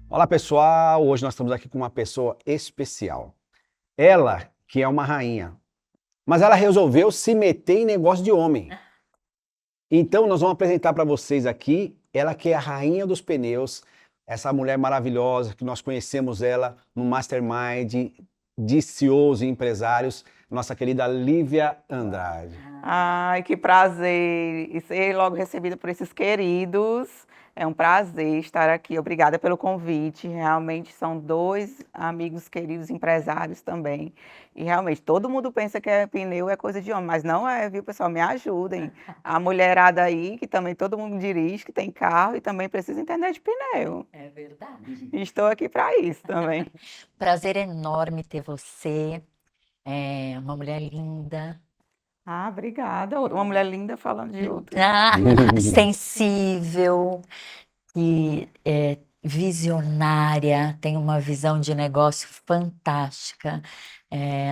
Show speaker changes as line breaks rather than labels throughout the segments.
Olá pessoal, hoje nós estamos aqui com uma pessoa especial. Ela que é uma rainha, mas ela resolveu se meter em negócio de homem. Então nós vamos apresentar para vocês aqui, ela que é a rainha dos pneus, essa mulher maravilhosa que nós conhecemos ela no Mastermind de CEOs e empresários, nossa querida Lívia Andrade.
Ai, que prazer! E ser logo recebida por esses queridos. É um prazer estar aqui. Obrigada pelo convite. Realmente são dois amigos queridos empresários também. E realmente todo mundo pensa que pneu é coisa de homem, mas não é, viu, pessoal? Me ajudem. A mulherada aí, que também todo mundo dirige, que tem carro e também precisa entender de pneu.
É verdade.
Estou aqui para isso também.
Prazer enorme ter você. É uma mulher linda.
Ah, obrigada. Uma mulher linda falando de outra.
Sensível e visionária, tem uma visão de negócio fantástica.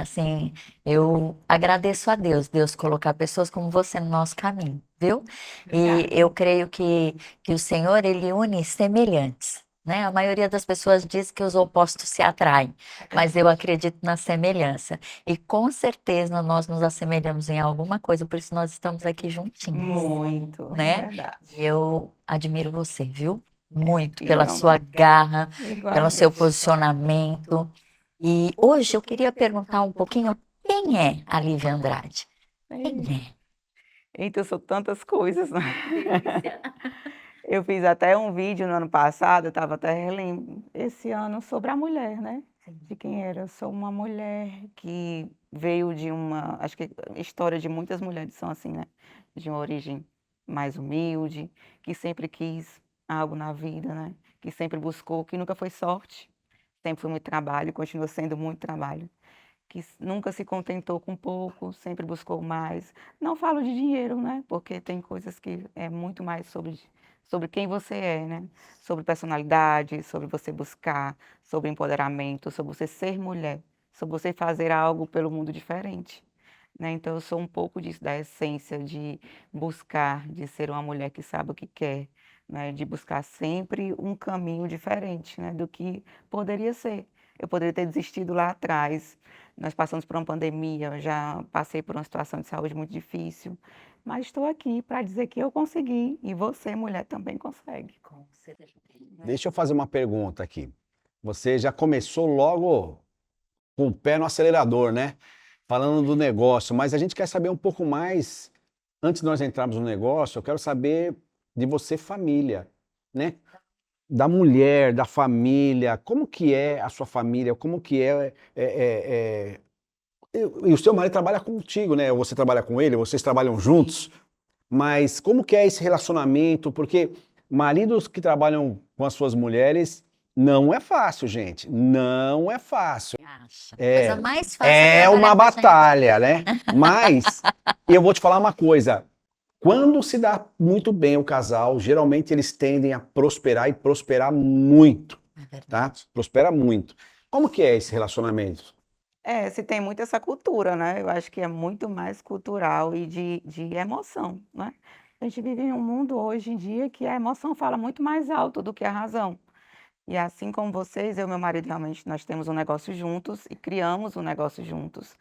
Assim, eu agradeço a Deus colocar pessoas como você no nosso caminho, viu? E eu creio que o Senhor, Ele une semelhantes, né? A maioria das pessoas diz que os opostos se atraem, mas eu acredito na semelhança. E com certeza nós nos assemelhamos em alguma coisa, por isso nós estamos aqui juntinhos.
Muito,
Né?
verdade.
Eu admiro você, viu? Muito,
E
pela
eu-
sua garra, pelo
Igualmente.
seu posicionamento. E hoje eu queria perguntar um pouquinho quem é a Lívia Andrade? Quem é?
Eita, eu sou tantas coisas, né? Eu fiz até um vídeo no ano passado, eu estava até relendo esse ano sobre a mulher, né? De quem era. Eu sou uma mulher que veio de uma, acho que a história de muitas mulheres são assim, né? De uma origem mais humilde, que sempre quis algo na vida, né? Que sempre buscou, que nunca foi sorte, sempre foi muito trabalho, continua sendo muito trabalho. Que nunca se contentou com pouco, sempre buscou mais. Não falo de dinheiro, né? Porque tem coisas que é muito mais sobre quem você é, né? Sobre personalidade, sobre você buscar, sobre empoderamento, sobre você ser mulher, sobre você fazer algo pelo mundo diferente, né? Então eu sou um pouco disso, da essência de buscar, de ser uma mulher que sabe o que quer, né? De buscar sempre um caminho diferente, né? Do que poderia ser. Eu poderia ter desistido lá atrás. Nós passamos por uma pandemia, eu já passei por uma situação de saúde muito difícil, mas estou aqui para dizer que eu consegui e você, mulher, também consegue.
Com certeza.
Deixa eu fazer uma pergunta aqui. Você já começou logo com o pé no acelerador, né? Falando do negócio, mas a gente quer saber um pouco mais, antes de nós entrarmos no negócio, eu quero saber de você, família, né? Da mulher, da família, como que é a sua família, como que e o seu marido trabalha contigo, né? Ou você trabalha com ele, vocês trabalham juntos, mas como que é esse relacionamento? Porque maridos que trabalham com as suas mulheres não é fácil, gente. Não é fácil.
Acha?
É,
Coisa mais fácil
é
trabalhar
uma
com a gente.
batalha, né? Mas eu vou te falar uma coisa. Quando se dá muito bem o casal, geralmente eles tendem a prosperar e prosperar muito,
É
tá?
verdade.
Prospera muito. Como que é esse relacionamento?
Se tem muito essa cultura, né? Eu acho que é muito mais cultural e de emoção, né? A gente vive em um mundo hoje em dia que a emoção fala muito mais alto do que a razão. E assim como vocês, eu e meu marido realmente nós temos um negócio juntos e criamos um negócio juntos.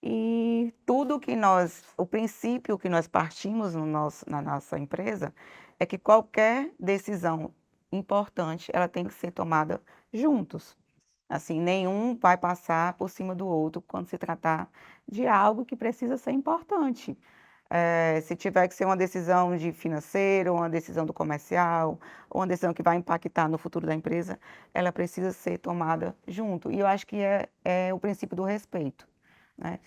E tudo que nós, o princípio que nós partimos na nossa empresa é que qualquer decisão importante, ela tem que ser tomada juntos. Assim, nenhum vai passar por cima do outro quando se tratar de algo que precisa ser importante. Se tiver que ser uma decisão de financeiro, uma decisão do comercial, ou uma decisão que vai impactar no futuro da empresa, ela precisa ser tomada junto. E eu acho que é o princípio do respeito, né?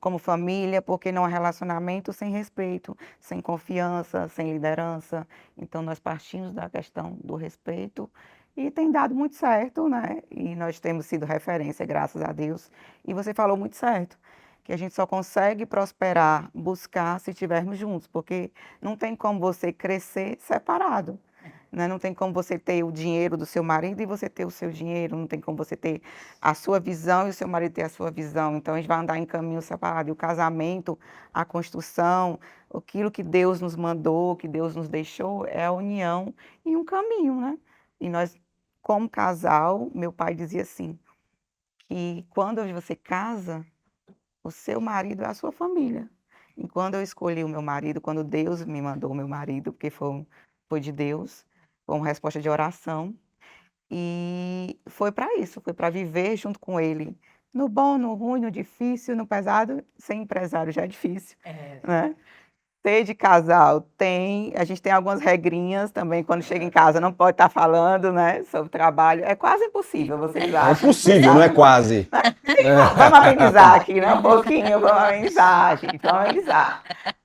Como família, porque não há relacionamento sem respeito, sem confiança, sem liderança. Então, nós partimos da questão do respeito e tem dado muito certo, né? E nós temos sido referência, graças a Deus. E você falou muito certo, que a gente só consegue prosperar, buscar se estivermos juntos, porque não tem como você crescer separado. né? Não tem como você ter o dinheiro do seu marido e você ter o seu dinheiro, não tem como você ter a sua visão e o seu marido ter a sua visão. Então, a gente vai andar em caminho separado. E o casamento, a construção, aquilo que Deus nos mandou, que Deus nos deixou, é a união e um caminho, né? E nós, como casal, meu pai dizia assim, que quando você casa, o seu marido é a sua família. E quando eu escolhi o meu marido, quando Deus me mandou o meu marido, porque foi de Deus, foi uma resposta de oração, e foi para isso, foi para viver junto com ele, no bom, no ruim, no difícil, no pesado, ser empresário já é difícil, né? Ser de casal a gente tem algumas regrinhas também, quando chega em casa não pode estar falando, né, sobre trabalho, é quase impossível, vocês
É
acham?
possível, não é quase.
Vamos amenizar aqui, né? Um pouquinho, vamos amenizar, gente, vamos amenizar.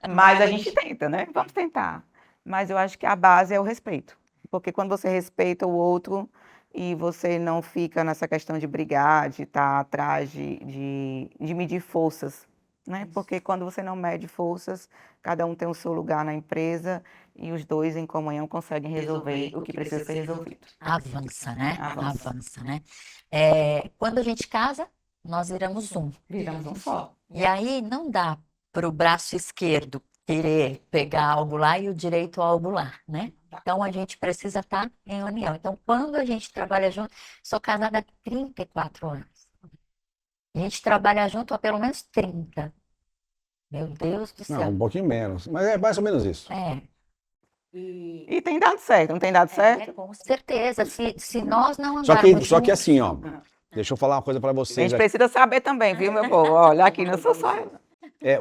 Mas a gente tenta, né? Vamos tentar. Mas eu acho que a base é o respeito. Porque quando você respeita o outro e você não fica nessa questão de brigar, de estar atrás de medir forças, né? Porque quando você não mede forças, cada um tem o seu lugar na empresa e os dois em comunhão conseguem resolver o que precisa ser resolvido.
Avança, né?
Avança.
Avança, né? Quando a gente casa, nós viramos um.
Viramos um só.
E aí não dá para o braço esquerdo querer pegar algo lá e o direito algo lá, né? Então a gente precisa estar em união. Então, quando a gente trabalha junto, sou casada há 34 anos. A gente trabalha junto há pelo menos 30. Meu Deus do
Não,
céu.
um pouquinho menos, mas é mais ou menos isso.
E tem dado certo, não tem dado certo?
Com certeza. Se nós não
Só
andarmos
que
juntos,
assim, ó, deixa eu falar uma coisa para
A
vocês
gente
aqui.
precisa saber também, viu, meu povo? Olha, aqui não sou só eu.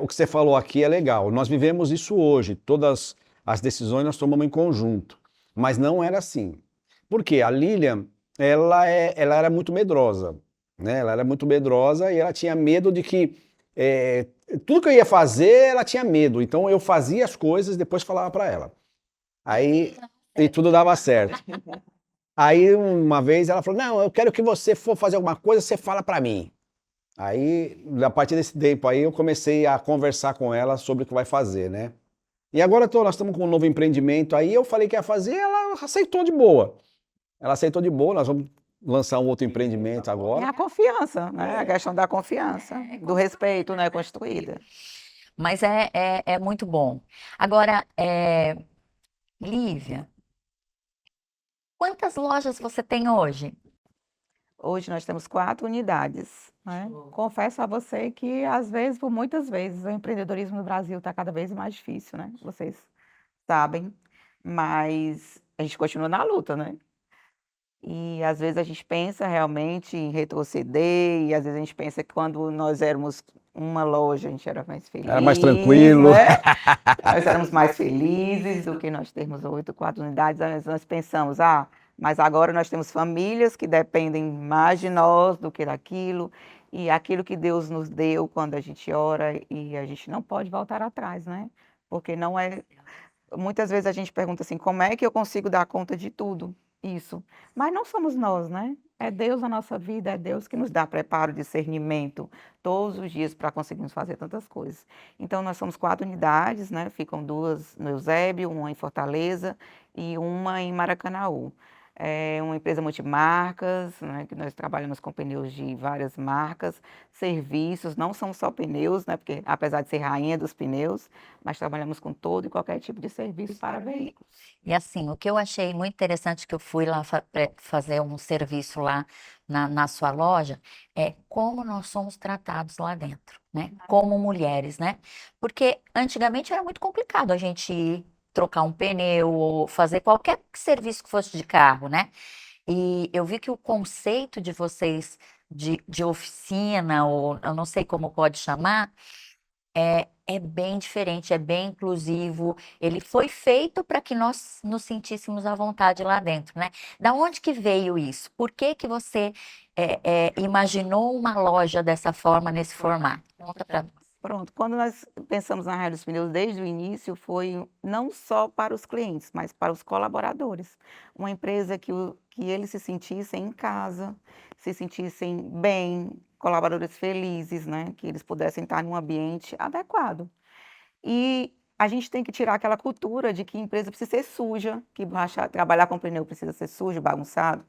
O que você falou aqui é legal. Nós vivemos isso hoje. Todas as decisões nós tomamos em conjunto. Mas não era assim. Por quê? A Lilian, ela era muito medrosa, né? Ela era muito medrosa e ela tinha medo de que tudo que eu ia fazer, ela tinha medo. Então eu fazia as coisas e depois falava para ela. Aí e tudo dava certo. Aí uma vez ela falou: "Não, eu quero que você for fazer alguma coisa, você fala para mim". Aí, a partir desse tempo aí, eu comecei a conversar com ela sobre o que vai fazer, né? E agora nós estamos com um novo empreendimento aí, eu falei que ia fazer, ela aceitou de boa. Ela aceitou de boa, nós vamos lançar um outro empreendimento
É
agora.
a confiança, né? A questão da confiança, do respeito, né? Construída.
mas é muito bom. Agora, Lívia, quantas lojas você tem hoje?
Hoje nós temos 4 unidades, né? Confesso a você que, às vezes, por muitas vezes, o empreendedorismo no Brasil está cada vez mais difícil, né? Vocês sabem, mas a gente continua na luta, né? E às vezes a gente pensa realmente em retroceder, e às vezes a gente pensa que quando nós éramos uma loja, a gente era mais feliz,
Era mais tranquilo.
né? Nós éramos mais felizes do que nós termos 4 unidades. Nós pensamos, mas agora nós temos famílias que dependem mais de nós do que daquilo, e aquilo que Deus nos deu quando a gente ora, e a gente não pode voltar atrás, né? Porque não é. Muitas vezes a gente pergunta assim, como é que eu consigo dar conta de tudo isso? Mas não somos nós, né? É Deus na nossa vida, é Deus que nos dá preparo, discernimento, todos os dias para conseguirmos fazer tantas coisas. Então, nós somos 4 unidades, né? Ficam 2 no Eusébio, uma em Fortaleza e uma em Maracanaú. É uma empresa multimarcas, né? Que nós trabalhamos com pneus de várias marcas, serviços, não são só pneus, né? Porque apesar de ser rainha dos pneus, mas trabalhamos com todo e qualquer tipo de serviço para veículos.
E assim, o que eu achei muito interessante que eu fui lá fazer um serviço lá na sua loja é como nós somos tratados lá dentro, né? Como mulheres, né? Porque antigamente era muito complicado a gente ir trocar um pneu ou fazer qualquer serviço que fosse de carro, né? E eu vi que o conceito de vocês de oficina, ou eu não sei como pode chamar, é bem diferente, é bem inclusivo. Ele foi feito para que nós nos sentíssemos à vontade lá dentro, né? Da onde que veio isso? Por que que você imaginou uma loja dessa forma, nesse formato? Conta para nós.
Pronto, quando nós pensamos na Raia dos Pneus desde o início, foi não só para os clientes, mas para os colaboradores. Uma empresa que eles se sentissem em casa, se sentissem bem, colaboradores felizes, né? Que eles pudessem estar num ambiente adequado. E a gente tem que tirar aquela cultura de que empresa precisa ser suja, que trabalhar com pneu precisa ser sujo, bagunçado.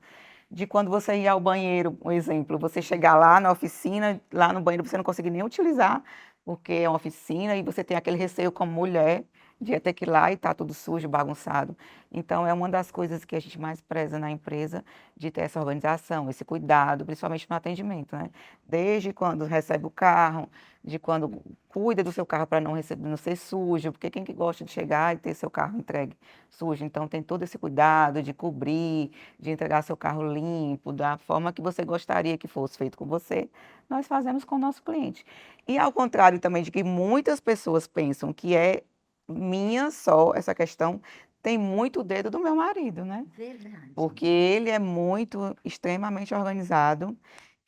De quando você ir ao banheiro, um exemplo, você chegar lá na oficina, lá no banheiro você não conseguir nem utilizar, porque é uma oficina e você tem aquele receio como mulher de ter que ir lá e tá tudo sujo, bagunçado. Então, é uma das coisas que a gente mais preza na empresa, de ter essa organização, esse cuidado, principalmente no atendimento, né? Desde quando recebe o carro, de quando cuida do seu carro para não ser sujo, porque quem que gosta de chegar e ter seu carro entregue sujo? Então, tem todo esse cuidado de cobrir, de entregar seu carro limpo, da forma que você gostaria que fosse feito com você, nós fazemos com o nosso cliente. E ao contrário também de que muitas pessoas pensam que é minha só essa questão, tem muito o dedo do meu marido, né?
Verdade.
Porque ele é muito, extremamente organizado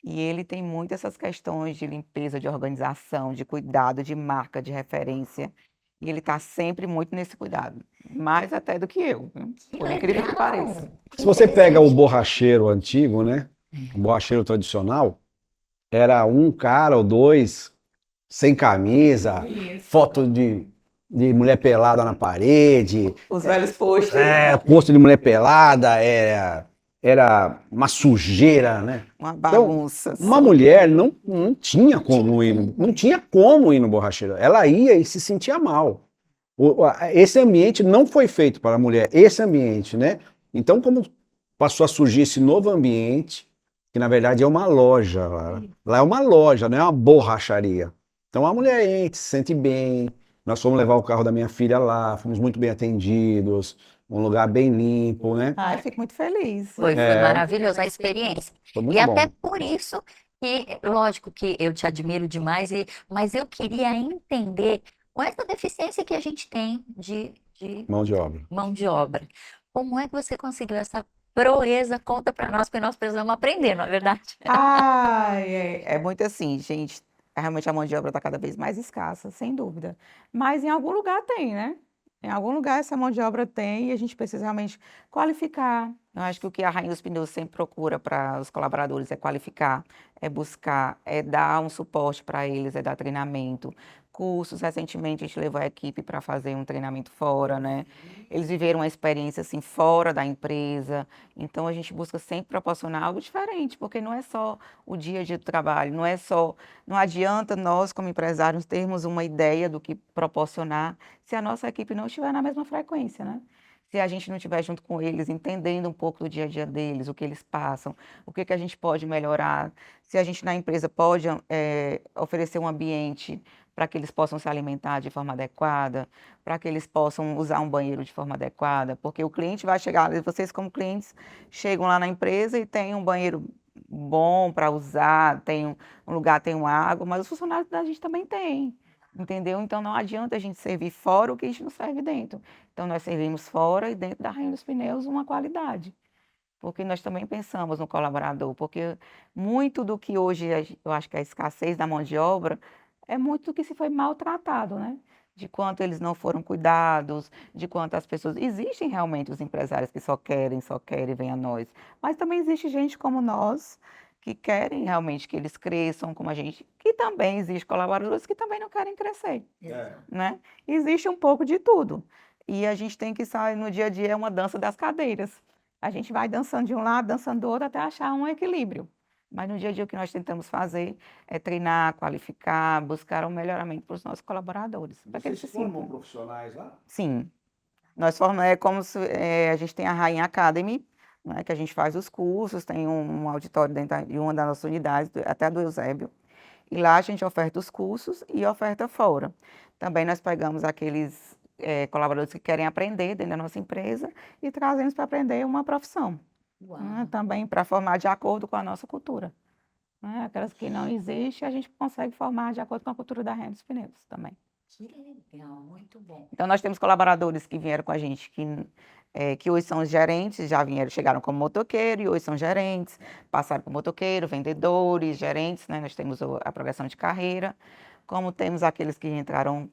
e ele tem muito essas questões de limpeza, de organização, de cuidado, de marca, de referência. E ele está sempre muito nesse cuidado, mais até do que eu, viu?
Que
Por incrível que
legal.
pareça.
Se você pega o borracheiro antigo, né? O borracheiro tradicional, era um cara ou dois sem camisa, foto de mulher pelada na parede,
Os velhos posts.
posto de mulher pelada, era uma sujeira, né?
Uma
Então,
bagunça.
uma mulher não tinha como não tinha como ir no borracheiro. Ela ia e se sentia mal. Esse ambiente não foi feito para a mulher, esse ambiente, né? Então, como passou a surgir esse novo ambiente, que na verdade é uma loja, lá é uma loja, não é uma borracharia. Então a mulher entra, se sente bem. Nós fomos levar o carro da minha filha lá, fomos muito bem atendidos, um lugar bem limpo, né?
Ai, fico muito feliz.
Foi
É.
maravilhosa a experiência.
Foi
E
muito bom.
até por isso que, lógico que eu te admiro demais, mas eu queria entender com essa deficiência que a gente tem de
Mão de obra.
mão de obra. Como é que você conseguiu essa proeza? Conta para nós, porque nós precisamos aprender, não é verdade?
Ai, é muito assim, gente. Realmente a mão de obra está cada vez mais escassa, sem dúvida. Mas em algum lugar tem, né? Em algum lugar essa mão de obra tem e a gente precisa realmente qualificar. Eu acho que o que a Rainha dos Pneus sempre procura para os colaboradores é qualificar, é buscar, é dar um suporte para eles, é dar treinamento. Cursos, recentemente a gente levou a equipe para fazer um treinamento fora, né? Eles viveram uma experiência assim fora da empresa. Então a gente busca sempre proporcionar algo diferente, porque não é só o dia a dia do trabalho, não adianta nós como empresários termos uma ideia do que proporcionar se a nossa equipe não estiver na mesma frequência, né? Se a gente não estiver junto com eles, entendendo um pouco do dia a dia deles, o que eles passam, o que a gente pode melhorar, se a gente na empresa pode oferecer um ambiente para que eles possam se alimentar de forma adequada, para que eles possam usar um banheiro de forma adequada, porque o cliente vai chegar, vocês como clientes chegam lá na empresa e tem um banheiro bom para usar, tem um lugar, tem uma água, mas os funcionários da gente também têm, entendeu? Então não adianta a gente servir fora o que a gente não serve dentro. Então nós servimos fora e dentro da Rainha dos Pneus uma qualidade. Porque nós também pensamos no colaborador, porque muito do que hoje eu acho que a escassez da mão de obra é muito do que se foi maltratado, né? De quanto eles não foram cuidados, de quanto as pessoas. Existem realmente os empresários que só querem, vem a nós. Mas também existe gente como nós, que querem realmente que eles cresçam como a gente, que também existe colaboradores que também não querem crescer, né? Existe um pouco de tudo. E a gente tem que sair no dia a dia, é uma dança das cadeiras. A gente vai dançando de um lado, dançando do outro, até achar um equilíbrio. Mas no dia a dia o que nós tentamos fazer é treinar, qualificar, buscar um melhoramento para os nossos colaboradores. Para que eles se sintam.
Profissionais lá?
Sim. Nós formamos, é como se a gente tem a Rainha Academy, né, que a gente faz os cursos, tem um auditório dentro de uma das nossas unidades, até do Eusébio. E lá a gente oferta os cursos e oferta fora. Também nós pegamos aqueles colaboradores que querem aprender dentro da nossa empresa e trazemos para aprender uma profissão. Né, também para formar de acordo com a nossa cultura. Né, aquelas que não existem, a gente consegue formar de acordo com a cultura da Rainha dos Pneus também.
Que legal, muito bom.
Então, nós temos colaboradores que vieram com a gente, que hoje são gerentes, chegaram como motoqueiro e hoje são gerentes, passaram por motoqueiro, vendedores, gerentes, né? Nós temos a progressão de carreira, como temos aqueles que entraram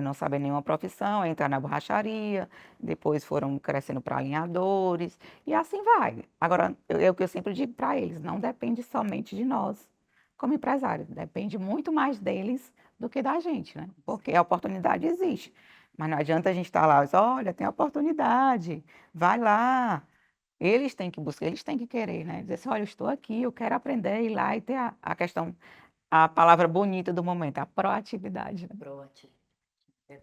não sabendo nenhuma profissão, entraram na borracharia, depois foram crescendo para alinhadores, e assim vai. Agora, é o que eu sempre digo para eles, não depende somente de nós, como empresários, depende muito mais deles do que da gente, né? Porque a oportunidade existe. Mas não adianta a gente estar lá, olha, tem oportunidade, vai lá. Eles têm que buscar, eles têm que querer, né? Dizer assim, olha, eu estou aqui, eu quero aprender, ir lá e ter a questão, a palavra bonita do momento, a proatividade, né?
Proativo.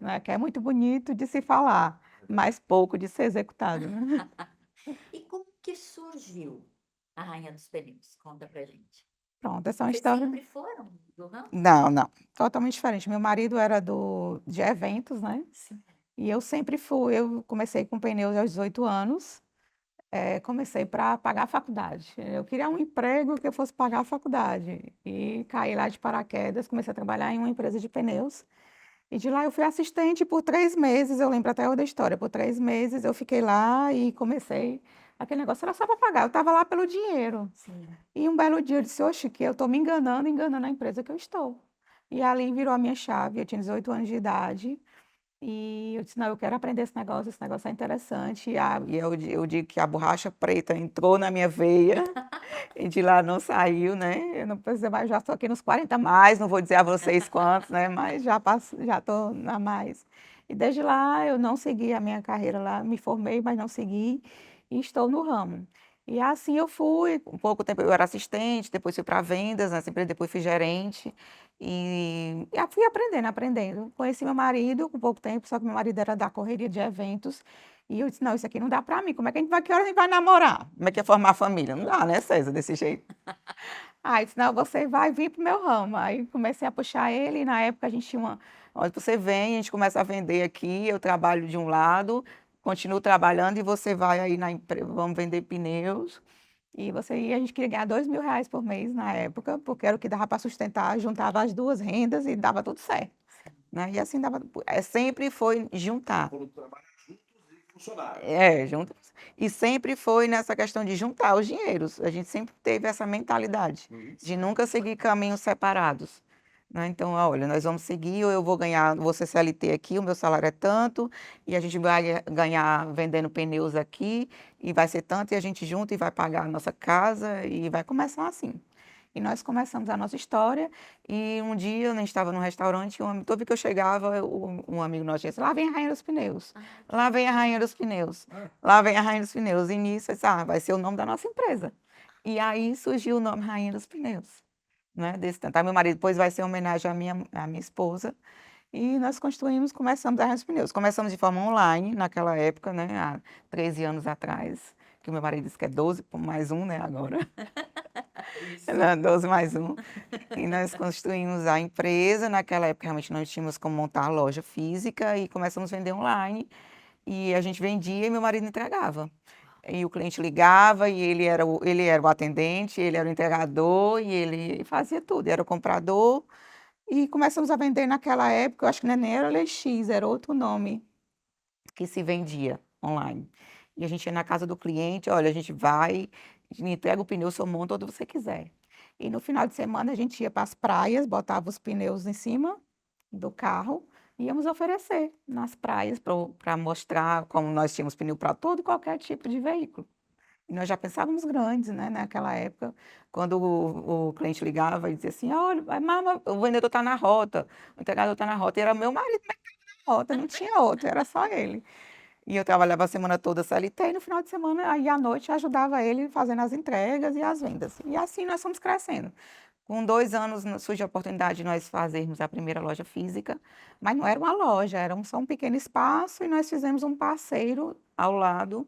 Né? Que é muito bonito de se falar, mas pouco de ser executado, né?
E como que surgiu a Rainha dos Pneus? Conta pra gente.
Pronto, essa é uma
Vocês
história.
sempre foram do ramo?
Não, não, totalmente diferente. Meu marido era de eventos, né?
Sim.
E eu sempre fui, eu comecei com pneus aos 18 anos, comecei para pagar a faculdade. Eu queria um emprego que eu fosse pagar a faculdade. E caí lá de paraquedas, comecei a trabalhar em uma empresa de pneus. E de lá eu fui assistente por 3 meses, eu lembro até hoje da história. Por 3 meses eu fiquei lá e comecei. Aquele negócio era só para pagar, eu estava lá pelo dinheiro.
Sim.
E um belo dia eu disse, oxe, que eu estou me enganando, enganando a empresa que eu estou. E ali virou a minha chave, eu tinha 18 anos de idade. E eu disse, não, eu quero aprender esse negócio é interessante. E eu digo que a borracha preta entrou na minha veia e de lá não saiu, né? Eu não preciso mais, já estou aqui nos 40 mais, não vou dizer a vocês quantos, né? Mas já passo, já estou na mais. E desde lá eu não segui a minha carreira lá, me formei, mas não segui e estou no ramo. E assim eu fui, um pouco tempo eu era assistente, depois fui para vendas nessa empresa, depois fui gerente. E fui aprendendo, aprendendo. Conheci meu marido com pouco tempo, só que meu marido era da correria de eventos. E eu disse, não, isso aqui não dá para mim. Como é que a gente vai, que hora a gente vai namorar? Como é que é formar família? Não dá, né, César, desse jeito. Aí disse, não, você vai vir pro meu ramo. Aí comecei a puxar ele, e na época a gente tinha uma. Olha, você vem, a gente começa a vender aqui, eu trabalho de um lado, continuo trabalhando e você vai aí na empresa, vamos vender pneus. E a gente queria ganhar R$ 2.000 por mês na época, porque era o que dava para sustentar, juntava as duas rendas e dava tudo certo. Né? E assim dava, sempre foi juntar.
Foram trabalhar juntos e funcionaram.
Juntos. E sempre foi nessa questão de juntar os dinheiros. A gente sempre teve essa mentalidade de nunca seguir caminhos separados. Né? Então, olha, nós vamos seguir, ou eu vou ganhar, vou ser CLT aqui, o meu salário é tanto, e a gente vai ganhar vendendo pneus aqui, e vai ser tanto, e a gente junta e vai pagar a nossa casa, e vai começar assim. E nós começamos a nossa história, e um dia a gente estava num restaurante, toda vez que eu chegava, um amigo nosso disse, lá vem a Rainha dos Pneus, lá vem a Rainha dos Pneus, lá vem a Rainha dos Pneus. E nisso, eu disse, vai ser o nome da nossa empresa. E aí surgiu o nome Rainha dos Pneus. Né, desse tanto. Aí meu marido depois vai ser homenagem à minha esposa. E nós começamos a Rainha dos Pneus. Começamos de forma online, naquela época, né, há 13 anos atrás, que o meu marido disse que é 12 mais um, né, agora. 12 mais um. E nós construímos a empresa. Naquela época, realmente, nós tínhamos como montar a loja física e começamos a vender online. E a gente vendia e meu marido entregava. E o cliente ligava e ele era o atendente, ele era o entregador e ele fazia tudo. Era o comprador. E começamos a vender naquela época, eu acho que nem era LX, era outro nome que se vendia online. E a gente ia na casa do cliente, olha, a gente vai, a gente entrega o pneu, o senhor monta onde você quiser. E no final de semana a gente ia para as praias, botava os pneus em cima do carro, e íamos oferecer nas praias para mostrar como nós tínhamos pneu para todo e qualquer tipo de veículo. E nós já pensávamos grandes, né, naquela época, quando o cliente ligava e dizia assim, olha, mama, o vendedor está na rota, o entregador está na rota, e era meu marido que estava na rota, não tinha outro, era só ele. E eu trabalhava a semana toda CLT, e no final de semana, aí à noite, ajudava ele fazendo as entregas e as vendas. E assim nós fomos crescendo. Com 2 anos surgiu a oportunidade de nós fazermos a primeira loja física, mas não era uma loja, era só um pequeno espaço, e nós fizemos um parceiro ao lado.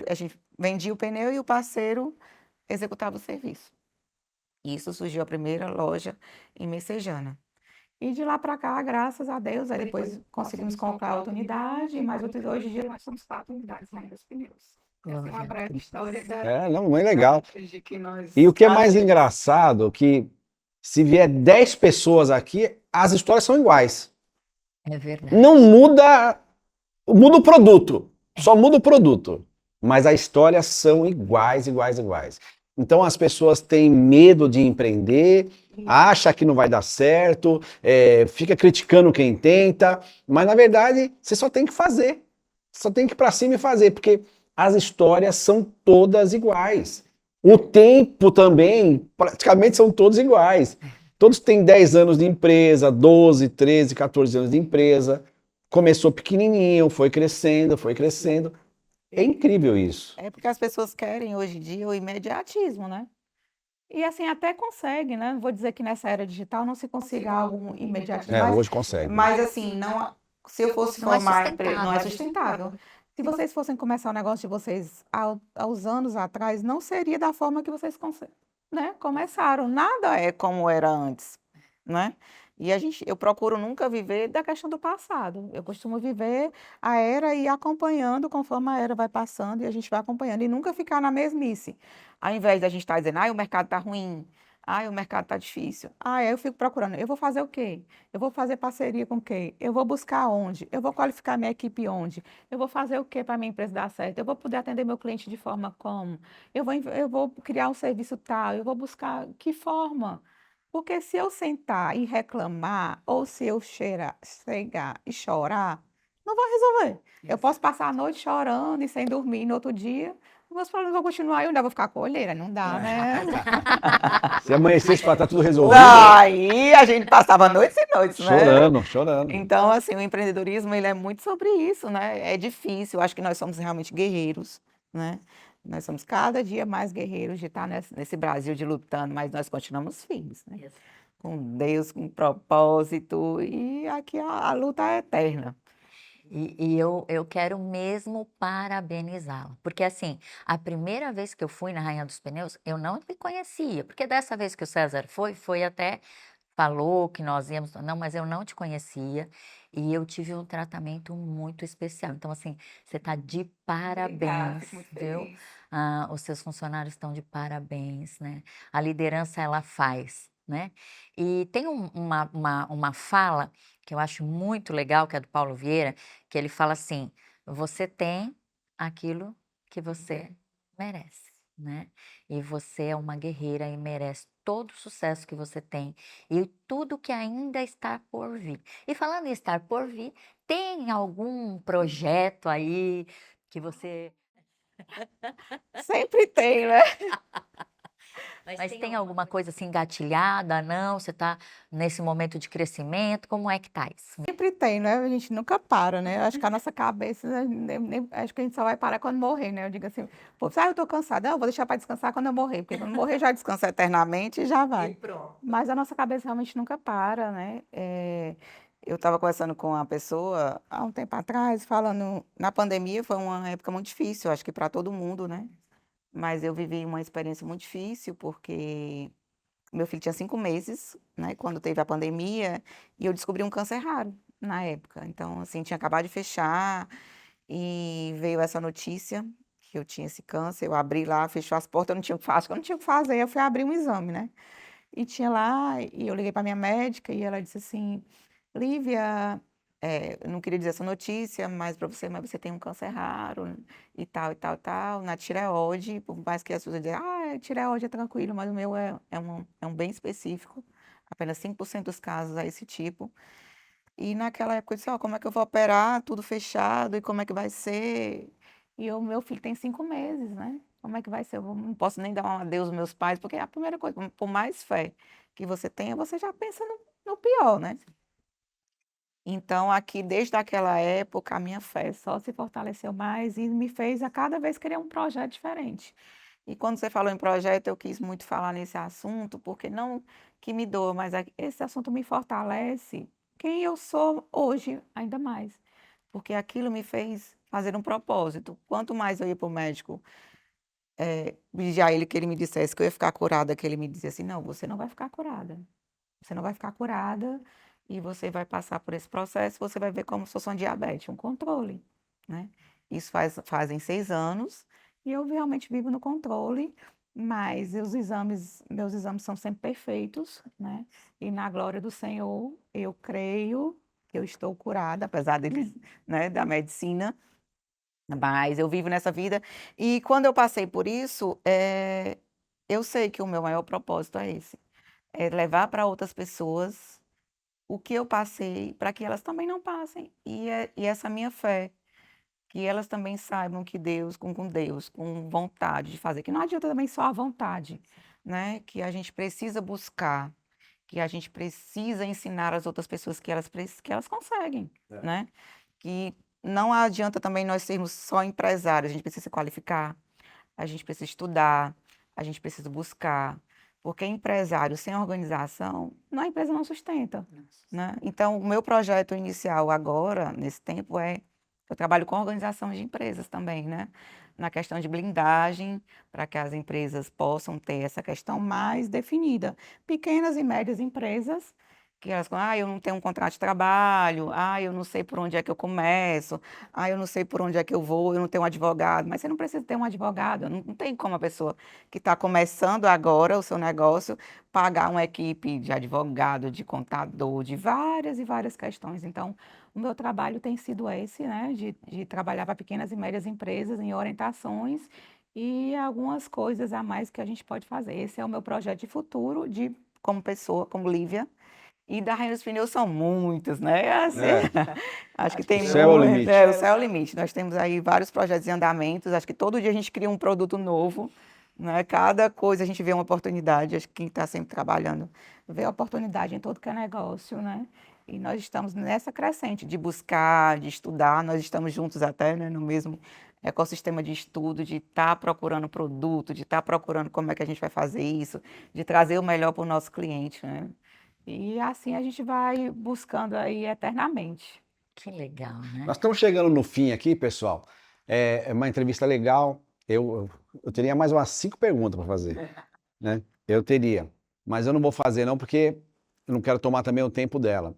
A gente vendia o pneu e o parceiro executava o serviço. E isso surgiu a primeira loja em Messejana. E de lá para cá, graças a Deus, aí depois conseguimos comprar outra unidade, mas hoje em dia nós somos 4 unidades ainda dos pneus. Essa é uma breve história
Não, muito legal.
de que nós...
E o que é mais engraçado, que se vier 10 pessoas aqui, as histórias são iguais.
É verdade.
Não muda o produto, só muda o produto. Mas as histórias são iguais, iguais, iguais. Então as pessoas têm medo de empreender, acha que não vai dar certo, fica criticando quem tenta, mas na verdade você só tem que fazer. Só tem que ir para cima e fazer, porque as histórias são todas iguais. O tempo também, praticamente são todos iguais. Todos têm 10 anos de empresa, 12, 13, 14 anos de empresa. Começou pequenininho, foi crescendo, foi crescendo. É incrível isso.
É porque as pessoas querem hoje em dia o imediatismo, né? E assim, até consegue, né? Não vou dizer que nessa era digital não se consiga algo imediatismo,
Hoje consegue.
mas assim, não, se eu fosse
Não é
formar,
sustentável.
não é sustentável. Se vocês fossem começar o negócio de vocês aos anos atrás, não seria da forma que vocês né, começaram. Nada é como era antes, né? E eu procuro nunca viver da questão do passado. Eu costumo viver a era e ir acompanhando conforme a era vai passando e a gente vai acompanhando e nunca ficar na mesmice. Ao invés da gente estar dizendo, o mercado está ruim, o mercado está difícil. Aí eu fico procurando, eu vou fazer o quê? Eu vou fazer parceria com quem? Eu vou buscar onde? Eu vou qualificar minha equipe onde? Eu vou fazer o quê para minha empresa dar certo? Eu vou poder atender meu cliente de forma como? Eu vou criar um serviço tal, eu vou buscar que forma? Porque se eu sentar e reclamar, ou se eu chegar e chorar, não vou resolver. Eu posso passar a noite chorando e sem dormir, no outro dia, meus problemas vão continuar e eu ainda vou ficar com olheira. Não dá, né?
Se amanhecesse para estar tudo resolvido,
Aí a gente passava noites e noites, né?
chorando, chorando.
Então, assim, o empreendedorismo, ele é muito sobre isso, né? É difícil, eu acho que nós somos realmente guerreiros, né? Nós somos cada dia mais guerreiros de estar nesse Brasil de lutando, mas nós continuamos firmes, né? Com Deus, com propósito, e aqui a luta é eterna.
E eu quero mesmo parabenizá-la. Porque, assim, a primeira vez que eu fui na Rainha dos Pneus, eu não me conhecia. Porque dessa vez que o César foi até, falou que nós íamos. Não, mas eu não te conhecia. E eu tive um tratamento muito especial. Então, assim, você está de parabéns,
fico muito
viu?
feliz.
Os seus funcionários estão de parabéns, né? A liderança, ela faz, né? E tem uma fala que eu acho muito legal, que é do Paulo Vieira, que ele fala assim: você tem aquilo que você merece, né? E você é uma guerreira e merece todo o sucesso que você tem e tudo que ainda está por vir. E falando em estar por vir, tem algum projeto aí que você...
Sempre tem, né?
Mas tem alguma coisa assim engatilhada? Não? Você está nesse momento de crescimento? Como é que tá isso?
Sempre tem, né? A gente nunca para, né? Acho que a nossa cabeça, acho que a gente só vai parar quando morrer, né? Eu digo assim, pô, eu tô cansada. Não, eu vou deixar para descansar quando eu morrer, porque quando morrer já descansa eternamente e já vai.
pronto.
Mas a nossa cabeça realmente nunca para, né? Eu estava conversando com uma pessoa há um tempo atrás, falando, na pandemia foi uma época muito difícil, acho que para todo mundo, né? Mas eu vivi uma experiência muito difícil, porque meu filho tinha 5 meses, né, quando teve a pandemia, e eu descobri um câncer raro na época. Então, assim, tinha acabado de fechar e veio essa notícia que eu tinha esse câncer. Eu abri lá, fechou as portas, eu não tinha o que fazer, acho que eu não tinha o que fazer. Eu fui abrir um exame, né? E tinha lá, e eu liguei para minha médica e ela disse assim: Lívia, eu não queria dizer essa notícia, mas para você, mas você tem um câncer raro e tal, e tal, e tal, na tireoide, por mais que as pessoas dizem, tireoide é tranquilo, mas o meu é um bem específico, apenas 5% dos casos a esse tipo. E naquela época eu disse, como é que eu vou operar, tudo fechado, e como é que vai ser? E o meu filho tem 5 meses, né? Como é que vai ser? Não posso nem dar um adeus aos meus pais, porque é a primeira coisa, por mais fé que você tenha, você já pensa no pior, né? Então, aqui, desde aquela época, a minha fé só se fortaleceu mais e me fez a cada vez querer um projeto diferente. E quando você falou em projeto, eu quis muito falar nesse assunto, porque não que me doa, mas esse assunto me fortalece quem eu sou hoje, ainda mais. Porque aquilo me fez fazer um propósito. Quanto mais eu ia para o médico, pedir a ele que ele me dissesse que eu ia ficar curada, que ele me dizia assim, não, você não vai ficar curada. Você não vai ficar curada e você vai passar por esse processo, você vai ver como se fosse uma diabetes, um controle, né? Isso fazem 6 anos e eu realmente vivo no controle, mas meus exames são sempre perfeitos, né? E na glória do Senhor, eu creio que eu estou curada, apesar deles, né, da medicina, mas eu vivo nessa vida. E quando eu passei por isso, eu sei que o meu maior propósito é esse. É levar para outras pessoas o que eu passei, para que elas também não passem. E essa minha fé, que elas também saibam que Deus, com Deus, com vontade de fazer, que não adianta também só a vontade, né? Que a gente precisa buscar, que a gente precisa ensinar as outras pessoas que elas conseguem, né? que não adianta também nós sermos só empresários, a gente precisa se qualificar, a gente precisa estudar, a gente precisa buscar, porque empresário sem organização, a empresa não sustenta, né? Então, o meu projeto inicial agora, nesse tempo, eu trabalho com organização de empresas também, né? Na questão de blindagem, para que as empresas possam ter essa questão mais definida. Pequenas e médias empresas, que elas falam, eu não tenho um contrato de trabalho, eu não sei por onde é que eu começo, eu não sei por onde é que eu vou, eu não tenho um advogado. Mas você não precisa ter um advogado, não tem como a pessoa que está começando agora o seu negócio pagar uma equipe de advogado, de contador, de várias e várias questões. Então, o meu trabalho tem sido esse, né, de trabalhar para pequenas e médias empresas em orientações e algumas coisas a mais que a gente pode fazer. Esse é o meu projeto de futuro, como pessoa, como Lívia. E da Rainha dos Pneus são muitos, né? Assim, acho que tem
o céu é o limite.
o céu é o limite. Nós temos aí vários projetos em andamentos. Acho que todo dia a gente cria um produto novo, né? Cada coisa a gente vê uma oportunidade. Acho que quem está sempre trabalhando vê a oportunidade em todo que é negócio, né? E nós estamos nessa crescente de buscar, de estudar. Nós estamos juntos até, né, no mesmo ecossistema de estudo, de estar procurando produto, de estar procurando como é que a gente vai fazer isso, de trazer o melhor para o nosso cliente, né? E assim a gente vai buscando aí eternamente.
Que legal, né?
Nós estamos chegando no fim aqui, pessoal. É uma entrevista legal. Eu teria mais umas 5 perguntas para fazer, né? Eu teria, mas eu não vou fazer não, porque eu não quero tomar também o tempo dela.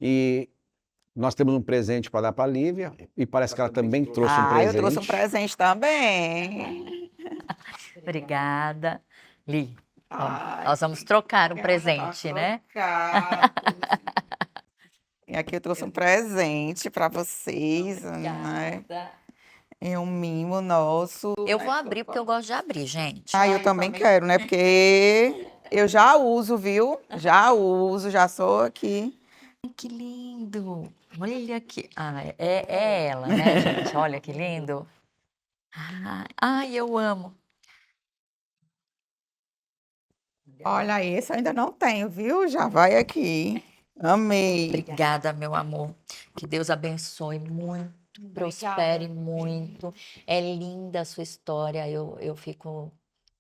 E nós temos um presente para dar para a Lívia, e parece que ela também trouxe um presente.
Eu trouxe um presente também.
Obrigada. Li, nós vamos trocar um presente, né?
E aqui eu trouxe um presente para vocês, né?
Obrigada.
É um mimo nosso.
Eu vou abrir porque eu gosto de abrir, gente.
Eu também quero, né? Porque eu já uso, viu? Já uso, já sou aqui.
Que lindo! Olha aqui. É ela, né, gente? Olha que lindo. Ai, eu amo.
Olha, esse eu ainda não tenho, viu? Já vai aqui. Amei.
Obrigada, meu amor. Que Deus abençoe muito, prospere muito. É linda a sua história. Eu fico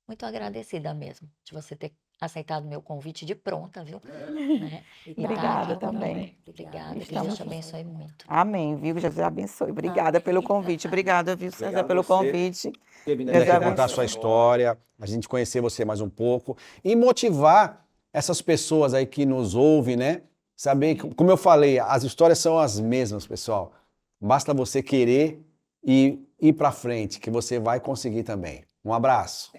muito agradecida mesmo de você ter aceitado meu convite de pronta, viu? Né? E tá
Obrigada
aqui comigo.
também.
Obrigada, que
Estamos
Deus te abençoe muito.
Amém, viu? Jesus abençoe. Obrigada pelo convite. Obrigada, viu, César,
Obrigado
pelo
você.
convite.
Deus vai contar a sua história, a gente conhecer você mais um pouco e motivar essas pessoas aí que nos ouvem, né? Saber que, como eu falei, as histórias são as mesmas, pessoal. Basta você querer e ir para frente, que você vai conseguir também. Um abraço.